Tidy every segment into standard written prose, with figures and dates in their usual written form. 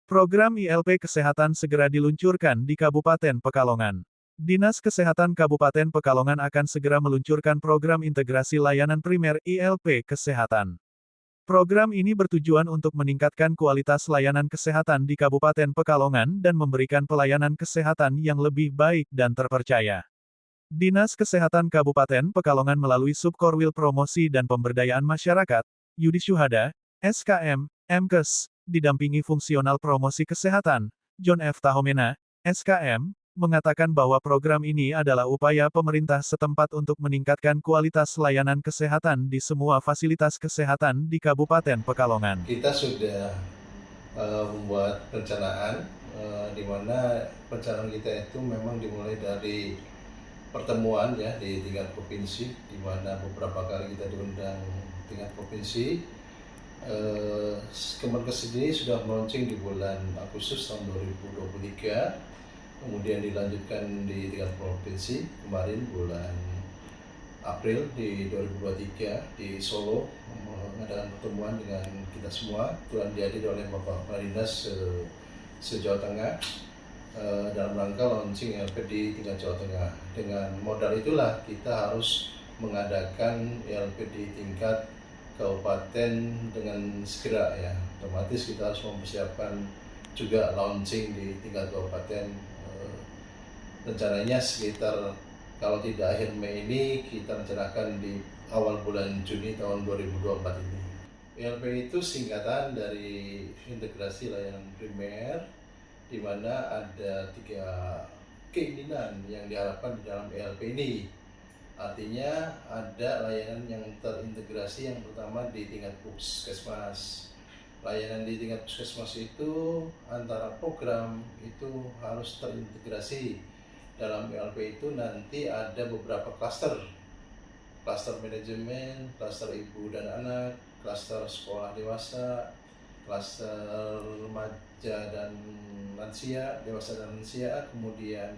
Program ILP Kesehatan segera diluncurkan di Kabupaten Pekalongan. Dinas Kesehatan Kabupaten Pekalongan akan segera meluncurkan program integrasi layanan primer ILP Kesehatan. Program ini bertujuan untuk meningkatkan kualitas layanan kesehatan di Kabupaten Pekalongan dan memberikan pelayanan kesehatan yang lebih baik dan terpercaya. Dinas Kesehatan Kabupaten Pekalongan melalui Subkorwil Promosi dan Pemberdayaan Masyarakat, Yudi Syuhada, SKM, MKes, didampingi Fungsional Promosi Kesehatan, John F. Tahomena, SKM, mengatakan bahwa program ini adalah upaya pemerintah setempat untuk meningkatkan kualitas layanan kesehatan di semua fasilitas kesehatan di Kabupaten Pekalongan. Kita sudah membuat perencanaan, di mana perencanaan kita itu memang dimulai dari pertemuan ya di tingkat provinsi, di mana beberapa kali kita diundang tingkat provinsi. Kemenkes sendiri sudah launching di bulan Agustus tahun 2023, kemudian dilanjutkan di tingkat provinsi kemarin bulan April di 2023 di Solo, mengadakan pertemuan dengan kita semua, telah dihadiri oleh Bapak Kepala Dinas se-Jawa Tengah dalam rangka launching ILP di tingkat Jawa Tengah. Dengan modal itulah kita harus mengadakan ILP di tingkat kabupaten dengan segera ya. Otomatis kita harus mempersiapkan juga launching di tingkat kabupaten. Rencananya sekitar kalau tidak akhir Mei ini, kita rencanakan di awal bulan Juni tahun 2024 ini. ILP itu singkatan dari integrasi layanan primer, di mana ada 3 keinginan yang diharapkan di dalam ILP ini. Artinya ada layanan yang terintegrasi, yang pertama di tingkat puskesmas. Layanan di tingkat puskesmas itu antara program itu harus terintegrasi. Dalam ILP itu nanti ada beberapa klaster manajemen, klaster ibu dan anak, klaster sekolah dewasa, klaster remaja dan lansia, dewasa dan lansia, kemudian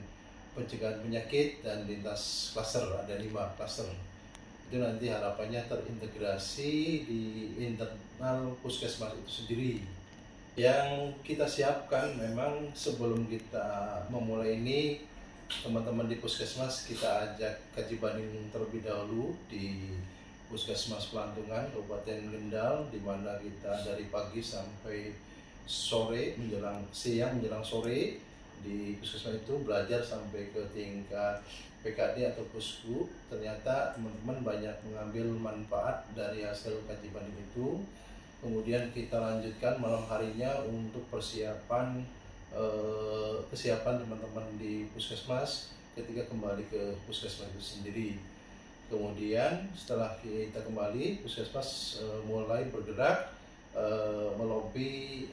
pencegahan penyakit, dan lintas klaster, ada 5 klaster. Itu nanti harapannya terintegrasi di internal puskesmas itu sendiri. Yang kita siapkan memang sebelum kita memulai ini, teman-teman di puskesmas kita ajak kaji banding terlebih dahulu di Puskesmas Pelantungan, Kabupaten Kendal, di mana kita dari pagi sampai sore, menjelang siang menjelang sore di puskesmas itu belajar sampai ke tingkat PKD atau pusku. Ternyata teman-teman banyak mengambil manfaat dari hasil kaji banding itu. Kemudian kita lanjutkan malam harinya untuk persiapan kesiapan teman-teman di puskesmas ketika kembali ke puskesmas itu sendiri. Kemudian setelah kita kembali, puskesmas mulai bergerak melobi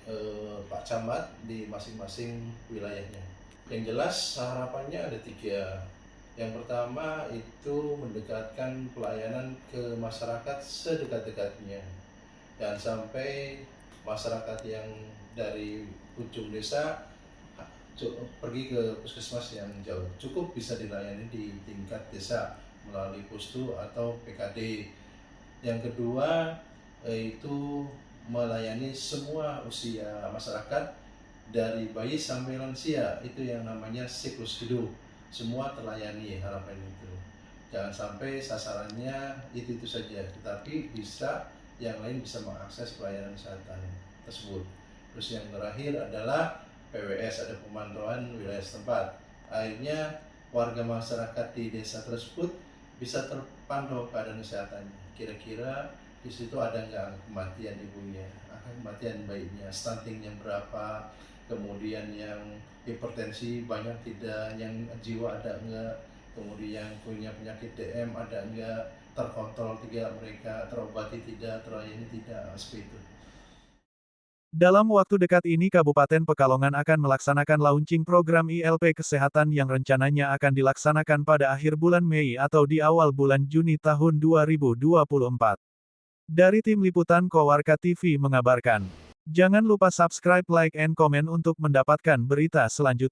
Pak Camat di masing-masing wilayahnya. Yang jelas harapannya ada 3. Yang pertama itu mendekatkan pelayanan ke masyarakat sedekat-dekatnya. Jangan sampai masyarakat yang dari ujung desa pergi ke puskesmas yang jauh. Cukup bisa dilayani di tingkat desa melalui pustu atau PKD. Yang kedua itu melayani semua usia masyarakat dari bayi sampai lansia, itu yang namanya siklus hidup, semua terlayani, harapan itu. Jangan sampai sasarannya itu saja, tetapi bisa yang lain bisa mengakses pelayanan kesehatan tersebut. Terus yang terakhir adalah PWS, ada pemantauan wilayah setempat. Akhirnya warga masyarakat di desa tersebut bisa terpantau keadaan kesehatannya. Kira-kira di situ ada nggak kematian ibunya, kematian bayinya, stuntingnya berapa, kemudian yang hipertensi banyak tidak, yang jiwa ada nggak, kemudian punya penyakit DM ada nggak, terkontrol tidak mereka, terobati tidak, terlayani tidak, seperti itu. Dalam waktu dekat ini Kabupaten Pekalongan akan melaksanakan launching program ILP Kesehatan yang rencananya akan dilaksanakan pada akhir bulan Mei atau di awal bulan Juni tahun 2024. Dari Tim Liputan Kowarka TV mengabarkan. Jangan lupa subscribe, like, and comment untuk mendapatkan berita selanjutnya.